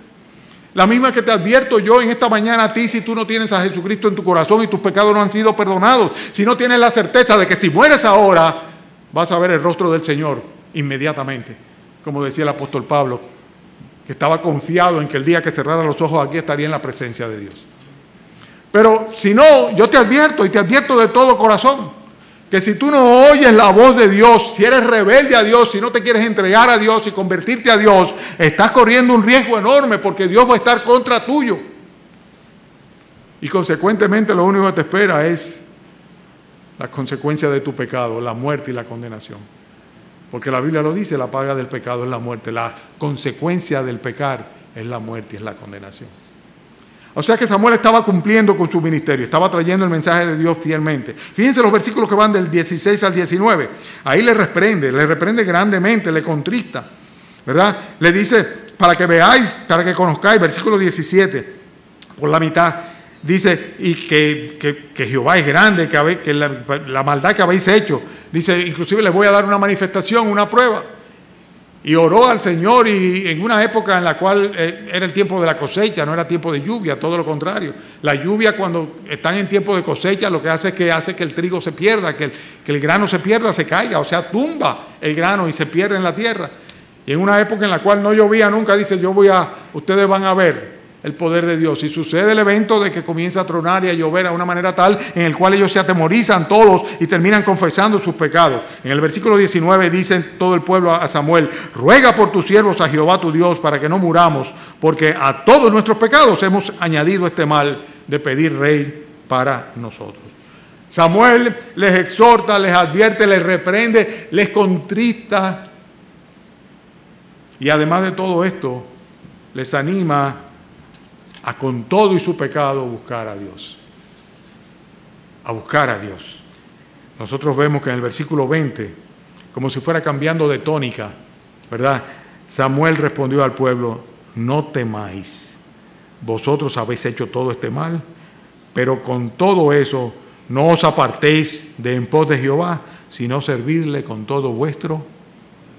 La misma que te advierto yo en esta mañana a ti, si tú no tienes a Jesucristo en tu corazón y tus pecados no han sido perdonados, si no tienes la certeza de que si mueres ahora, vas a ver el rostro del Señor inmediatamente, como decía el apóstol Pablo, que estaba confiado en que el día que cerrara los ojos aquí estaría en la presencia de Dios. Pero si no, yo te advierto y te advierto de todo corazón, que si tú no oyes la voz de Dios, si eres rebelde a Dios, si no te quieres entregar a Dios y convertirte a Dios, estás corriendo un riesgo enorme porque Dios va a estar contra tuyo. Y consecuentemente lo único que te espera es la consecuencia de tu pecado, la muerte y la condenación. Porque la Biblia lo dice, la paga del pecado es la muerte, la consecuencia del pecar es la muerte y es la condenación. O sea que Samuel estaba cumpliendo con su ministerio, estaba trayendo el mensaje de Dios fielmente. Fíjense los versículos que van del 16 al 19. Ahí le reprende grandemente, le contrista, ¿verdad? Le dice, para que veáis, para que conozcáis, versículo 17, por la mitad, dice, y que Jehová es grande, que la maldad que habéis hecho. Dice, inclusive les voy a dar una manifestación, una prueba. y oró al Señor, y en una época en la cual era el tiempo de la cosecha, no era tiempo de lluvia, todo lo contrario. La lluvia, cuando están en tiempo de cosecha, lo que hace es que el trigo se pierda, que el grano se pierda, se caiga, o sea, tumba el grano y se pierde en la tierra. Y en una época en la cual no llovía nunca, dice, ustedes van a ver el poder de Dios. Y sucede el evento de que comienza a tronar y a llover a una manera tal en el cual ellos se atemorizan todos y terminan confesando sus pecados. En el versículo 19 dicen todo el pueblo a Samuel: ruega por tus siervos a Jehová tu Dios para que no muramos, porque a todos nuestros pecados hemos añadido este mal de pedir rey para nosotros. Samuel les exhorta, les advierte, les reprende, les contrista, y además de todo esto les anima a, con todo y su pecado, buscar a Dios. A buscar a Dios. Nosotros vemos que en el versículo 20, como si fuera cambiando de tónica, ¿verdad? Samuel respondió al pueblo: no temáis, vosotros habéis hecho todo este mal, pero con todo eso no os apartéis de en pos de Jehová, sino servidle con todo vuestro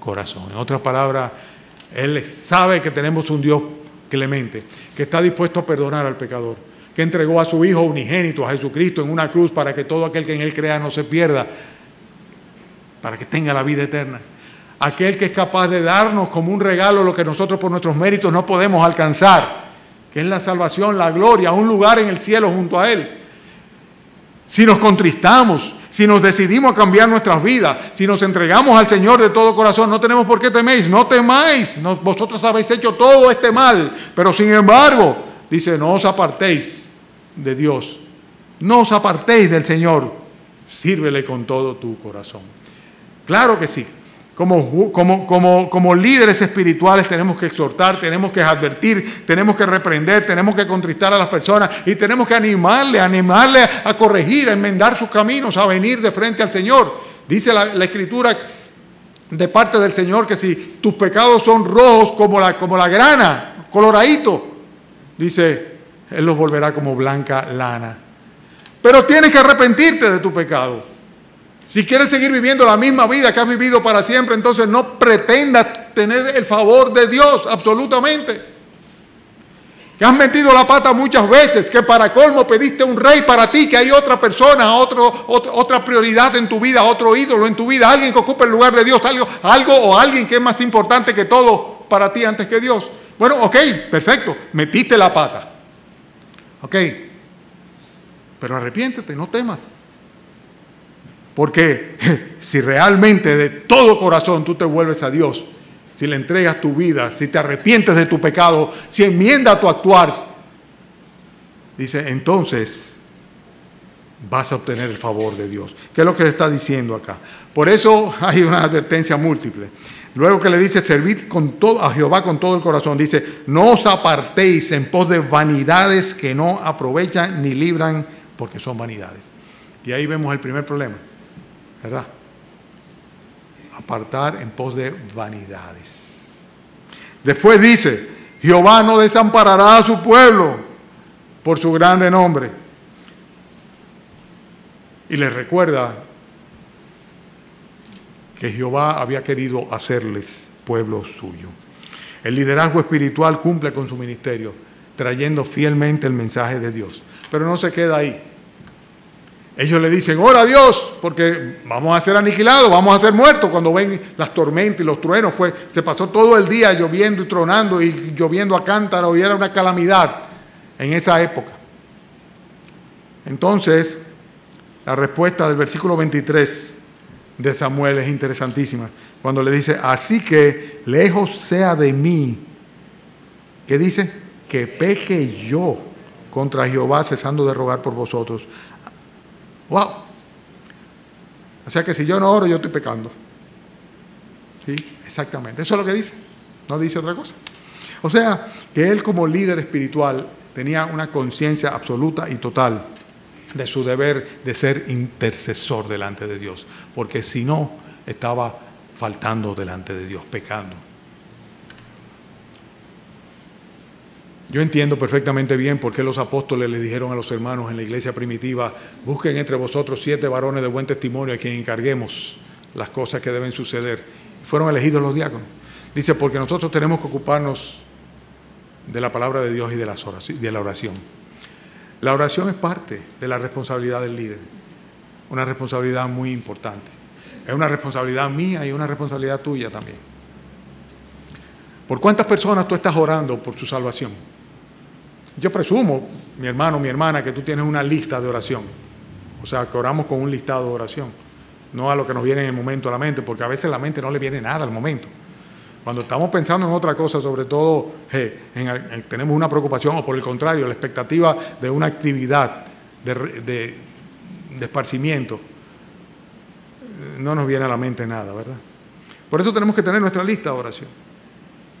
corazón. En otras palabras, Él sabe que tenemos un Dios clemente, que está dispuesto a perdonar al pecador, que entregó a su Hijo unigénito, a Jesucristo, en una cruz para que todo aquel que en Él crea no se pierda, para que tenga la vida eterna. Aquel que es capaz de darnos como un regalo lo que nosotros por nuestros méritos no podemos alcanzar, que es la salvación, la gloria, un lugar en el cielo junto a Él. Si nos contristamos, si nos decidimos a cambiar nuestras vidas, si nos entregamos al Señor de todo corazón, no tenemos por qué teméis, no temáis, vosotros habéis hecho todo este mal, pero sin embargo, dice, no os apartéis de Dios, no os apartéis del Señor, sírvele con todo tu corazón. Claro que sí, como líderes espirituales tenemos que exhortar, tenemos que advertir, tenemos que reprender, tenemos que contristar a las personas y tenemos que animarle a corregir, a enmendar sus caminos, a venir de frente al Señor. Dice la Escritura de parte del Señor que si tus pecados son rojos como la grana, coloradito, dice, Él los volverá como blanca lana. Pero tienes que arrepentirte de tu pecado. Si quieres seguir viviendo la misma vida que has vivido para siempre, entonces no pretendas tener el favor de Dios absolutamente. Que has metido la pata muchas veces, que para colmo pediste un rey para ti, que hay otra persona, otra prioridad en tu vida, otro ídolo en tu vida, alguien que ocupe el lugar de Dios, algo o alguien que es más importante que todo para ti antes que Dios. Bueno, ok, perfecto, metiste la pata. Ok, pero arrepiéntete, no temas. Porque si realmente de todo corazón tú te vuelves a Dios, si le entregas tu vida, si te arrepientes de tu pecado, si enmiendas tu actuar, dice, entonces vas a obtener el favor de Dios. ¿Qué es lo que le está diciendo acá? Por eso hay una advertencia múltiple. Luego que le dice, servid a Jehová con todo el corazón, dice, no os apartéis en pos de vanidades que no aprovechan ni libran, porque son vanidades. Y ahí vemos el primer problema. ¿Verdad? Apartar en pos de vanidades. Después dice, Jehová no desamparará a su pueblo por su grande nombre. Y les recuerda que Jehová había querido hacerles pueblo suyo. El liderazgo espiritual cumple con su ministerio, trayendo fielmente el mensaje de Dios. Pero no se queda ahí. Ellos le dicen, ora a Dios, porque vamos a ser aniquilados, vamos a ser muertos. Cuando ven las tormentas y los truenos, se pasó todo el día lloviendo y tronando y lloviendo a cántaro, y era una calamidad en esa época. Entonces, la respuesta del versículo 23 de Samuel es interesantísima. Cuando le dice, así que lejos sea de mí, ¿qué dice? Que peque yo contra Jehová, cesando de rogar por vosotros. ¡Wow! O sea que si yo no oro, yo estoy pecando. ¿Sí? Exactamente. Eso es lo que dice. No dice otra cosa. O sea, que él como líder espiritual tenía una conciencia absoluta y total de su deber de ser intercesor delante de Dios. Porque si no, estaba faltando delante de Dios, pecando. Yo entiendo perfectamente bien por qué los apóstoles le dijeron a los hermanos en la iglesia primitiva, busquen entre vosotros 7 varones de buen testimonio a quien encarguemos las cosas que deben suceder. Fueron elegidos los diáconos. Dice, porque nosotros tenemos que ocuparnos de la palabra de Dios y de la oración. La oración es parte de la responsabilidad del líder, una responsabilidad muy importante. Es una responsabilidad mía y una responsabilidad tuya también. ¿Por cuántas personas tú estás orando por su salvación? Yo presumo, mi hermano, mi hermana, que tú tienes una lista de oración. O sea, que oramos con un listado de oración, no a lo que nos viene en el momento a la mente, porque a veces a la mente no le viene nada al momento. Cuando estamos pensando en otra cosa, sobre todo tenemos una preocupación, o por el contrario, la expectativa de una actividad de esparcimiento, no nos viene a la mente nada, ¿verdad? Por eso tenemos que tener nuestra lista de oración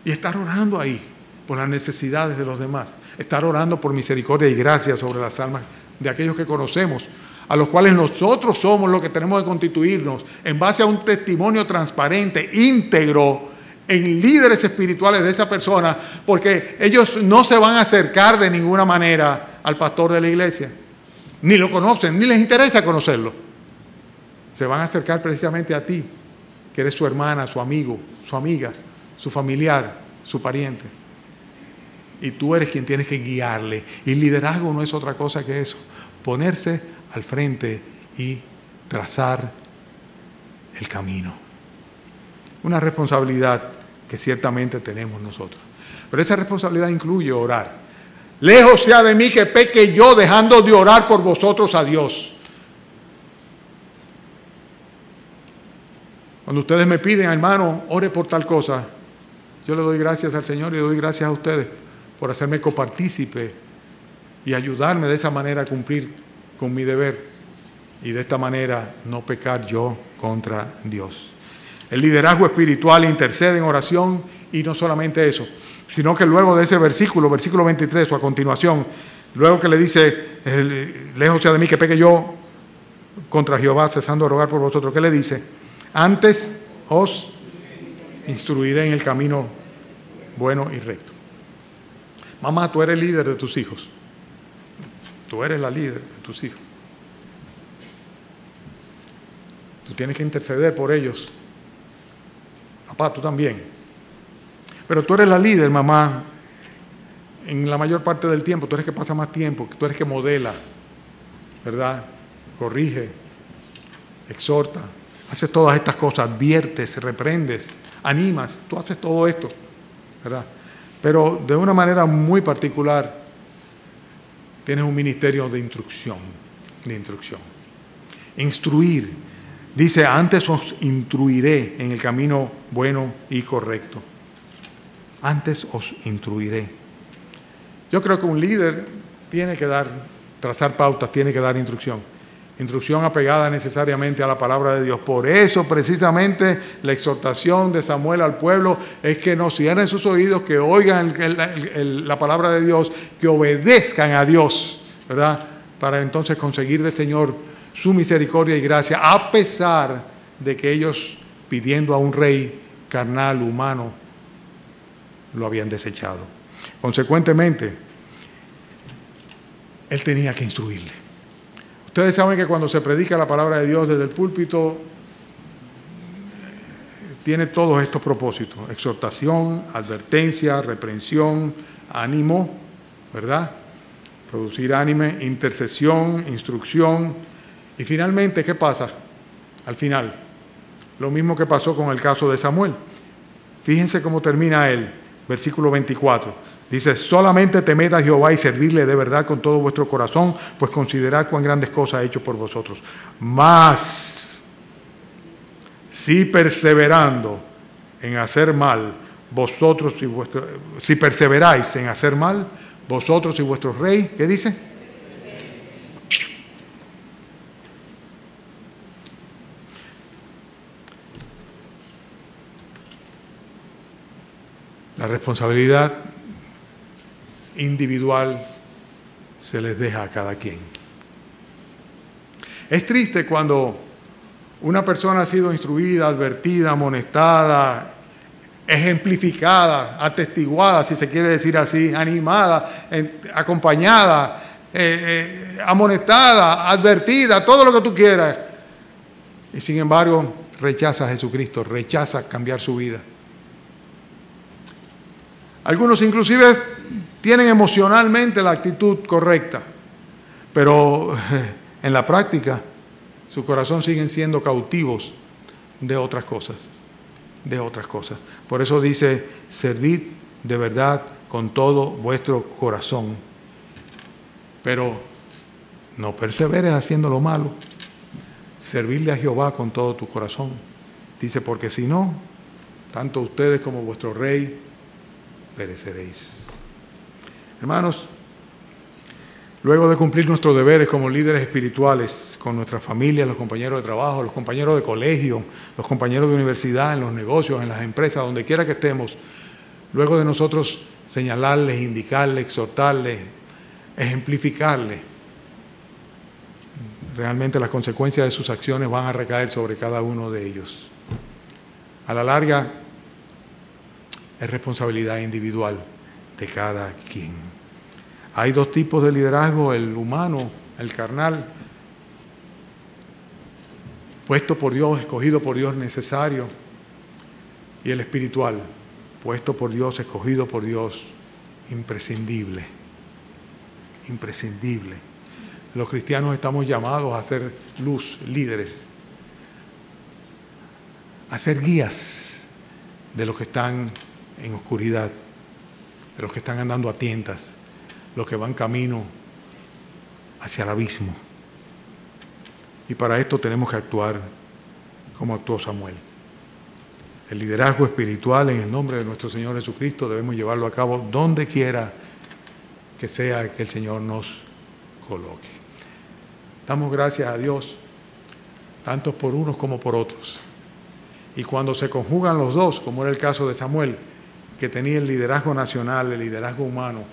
y estar orando ahí por las necesidades de los demás, estar orando por misericordia y gracia sobre las almas de aquellos que conocemos, a los cuales nosotros somos los que tenemos que constituirnos en base a un testimonio transparente, íntegro, en líderes espirituales de esa persona, porque ellos no se van a acercar de ninguna manera al pastor de la iglesia, ni lo conocen, ni les interesa conocerlo. Se van a acercar precisamente a ti, que eres su hermana, su amigo, su amiga, su familiar, su pariente. Y tú eres quien tienes que guiarle. Y liderazgo no es otra cosa que eso, ponerse al frente y trazar el camino. Una responsabilidad que ciertamente tenemos nosotros. Pero esa responsabilidad incluye orar. Lejos sea de mí que peque yo dejando de orar por vosotros a Dios. Cuando ustedes me piden, hermano, ore por tal cosa, yo le doy gracias al Señor y le doy gracias a ustedes por hacerme copartícipe y ayudarme de esa manera a cumplir con mi deber y de esta manera no pecar yo contra Dios. El liderazgo espiritual intercede en oración y no solamente eso, sino que luego de ese versículo 23 o a continuación, luego que le dice, lejos sea de mí que peque yo contra Jehová, cesando de rogar por vosotros, ¿qué le dice? Antes os instruiré en el camino bueno y recto. Mamá, tú eres líder de tus hijos. Tú eres la líder de tus hijos. Tú tienes que interceder por ellos. Papá, tú también. Pero tú eres la líder, mamá, en la mayor parte del tiempo. Tú eres que pasa más tiempo, tú eres que modela, ¿verdad? Corrige, exhorta, haces todas estas cosas, adviertes, reprendes, animas. Tú haces todo esto, ¿verdad? Pero de una manera muy particular, tienes un ministerio de instrucción, Instruir. Dice, antes os instruiré en el camino bueno y correcto. Antes os instruiré. Yo creo que un líder tiene que trazar pautas, tiene que dar instrucción. Instrucción apegada necesariamente a la palabra de Dios. Por eso, precisamente, la exhortación de Samuel al pueblo es que no cierren sus oídos, que oigan la palabra de Dios, que obedezcan a Dios, ¿verdad? Para entonces conseguir del Señor su misericordia y gracia, a pesar de que ellos, pidiendo a un rey carnal, humano, lo habían desechado. Consecuentemente, él tenía que instruirle. Ustedes saben que cuando se predica la palabra de Dios desde el púlpito, tiene todos estos propósitos: exhortación, advertencia, reprensión, ánimo, ¿verdad? Producir ánimo, intercesión, instrucción. Y finalmente, ¿qué pasa? Al final, lo mismo que pasó con el caso de Samuel. Fíjense cómo termina él, versículo 24. Dice, solamente temed a Jehová y servirle de verdad con todo vuestro corazón, pues considerad cuán grandes cosas ha hecho por vosotros. Mas, si perseverando en hacer mal, vosotros y vuestros, si perseveráis en hacer mal, vosotros y vuestro rey, ¿qué dice? La responsabilidad individual se les deja a cada quien. Es triste cuando una persona ha sido instruida, advertida, amonestada, ejemplificada, atestiguada, si se quiere decir así, animada, acompañada, amonestada, advertida, todo lo que tú quieras. Y sin embargo, rechaza a Jesucristo, rechaza cambiar su vida. Algunos inclusive tienen emocionalmente la actitud correcta, pero en la práctica su corazón siguen siendo cautivos de otras cosas, Por eso dice, servid de verdad con todo vuestro corazón, pero no perseveres haciendo lo malo. Servirle a Jehová con todo tu corazón. Dice, porque si no, tanto ustedes como vuestro rey pereceréis. Hermanos, luego de cumplir nuestros deberes como líderes espirituales con nuestras familias, los compañeros de trabajo, los compañeros de colegio, los compañeros de universidad, en los negocios, en las empresas, donde quiera que estemos, luego de nosotros señalarles, indicarles, exhortarles, ejemplificarles, realmente las consecuencias de sus acciones van a recaer sobre cada uno de ellos. A la larga, es responsabilidad individual de cada quien. Hay dos tipos de liderazgo, el humano, el carnal, puesto por Dios, escogido por Dios, necesario, y el espiritual, puesto por Dios, escogido por Dios, imprescindible. Imprescindible. Los cristianos estamos llamados a ser luz, líderes, a ser guías de los que están en oscuridad, de los que están andando a tientas, los que van camino hacia el abismo. Y para esto tenemos que actuar como actuó Samuel. El liderazgo espiritual en el nombre de nuestro Señor Jesucristo debemos llevarlo a cabo donde quiera que sea que el Señor nos coloque. Damos gracias a Dios, tanto por unos como por otros. Y cuando se conjugan los dos, como era el caso de Samuel, que tenía el liderazgo nacional, el liderazgo humano,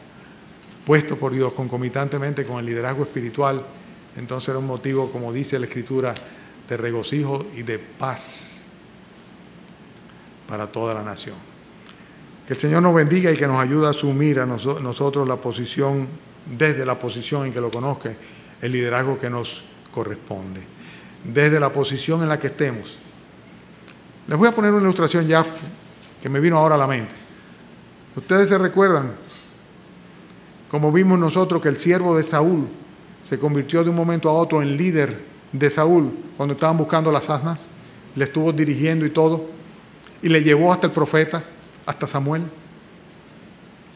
puesto por Dios concomitantemente con el liderazgo espiritual, entonces era un motivo, como dice la Escritura, de regocijo y de paz para toda la nación. Que el Señor nos bendiga y que nos ayude a asumir a nosotros la posición, desde la posición en que lo conozca, el liderazgo que nos corresponde, desde la posición en la que estemos. Les voy a poner una ilustración ya que me vino ahora a la mente. Ustedes se recuerdan, como vimos nosotros, que el siervo de Saúl se convirtió de un momento a otro en líder de Saúl cuando estaban buscando las asnas, le estuvo dirigiendo y todo, y le llevó hasta el profeta, hasta Samuel.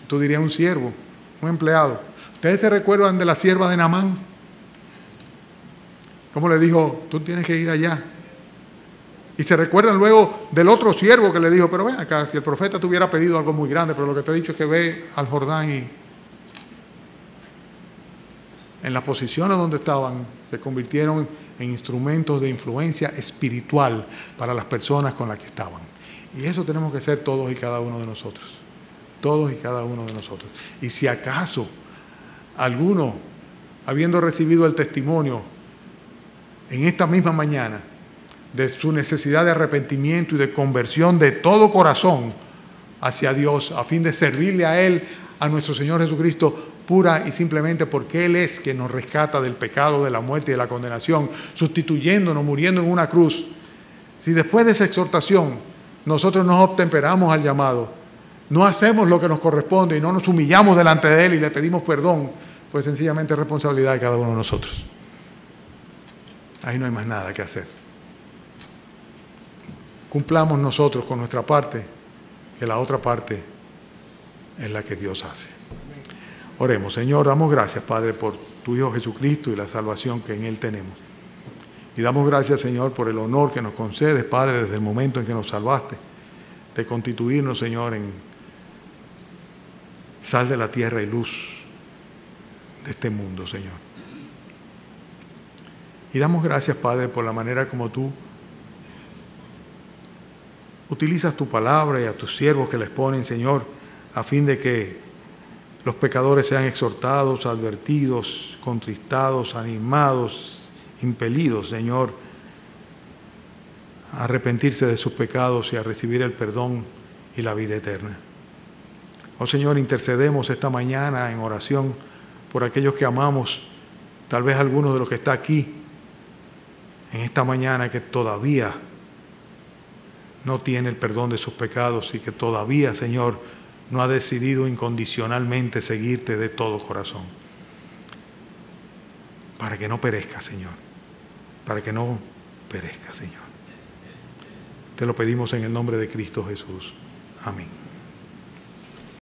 Tú dirías un siervo, un empleado. ¿Ustedes se recuerdan de la sierva de Naamán? ¿Cómo le dijo, tú tienes que ir allá? Y se recuerdan luego del otro siervo que le dijo, pero ven acá, si el profeta te hubiera pedido algo muy grande, pero lo que te he dicho es que ve al Jordán. Y en las posiciones donde estaban, se convirtieron en instrumentos de influencia espiritual para las personas con las que estaban. Y eso tenemos que ser todos y cada uno de nosotros. Todos y cada uno de nosotros. Y si acaso alguno, habiendo recibido el testimonio en esta misma mañana de su necesidad de arrepentimiento y de conversión de todo corazón hacia Dios, a fin de servirle a Él, a nuestro Señor Jesucristo, pura y simplemente porque Él es quien nos rescata del pecado, de la muerte y de la condenación, sustituyéndonos, muriendo en una cruz. Si después de esa exhortación nosotros nos obtemperamos al llamado, no hacemos lo que nos corresponde y no nos humillamos delante de Él y le pedimos perdón, pues sencillamente es responsabilidad de cada uno de nosotros. Ahí no hay más nada que hacer. Cumplamos nosotros con nuestra parte, que la otra parte es la que Dios hace. Oremos. Señor, damos gracias, Padre, por tu Hijo Jesucristo y la salvación que en Él tenemos. Y damos gracias, Señor, por el honor que nos concedes, Padre, desde el momento en que nos salvaste, de constituirnos, Señor, en sal de la tierra y luz de este mundo, Señor. Y damos gracias, Padre, por la manera como tú utilizas tu palabra y a tus siervos que les ponen, Señor, a fin de que los pecadores sean exhortados, advertidos, contristados, animados, impelidos, Señor, a arrepentirse de sus pecados y a recibir el perdón y la vida eterna. Oh Señor, intercedemos esta mañana en oración por aquellos que amamos, tal vez algunos de los que está aquí en esta mañana que todavía no tiene el perdón de sus pecados y que todavía, Señor, no ha decidido incondicionalmente seguirte de todo corazón. Para que no perezca, Señor. Para que no perezca, Señor. Te lo pedimos en el nombre de Cristo Jesús. Amén.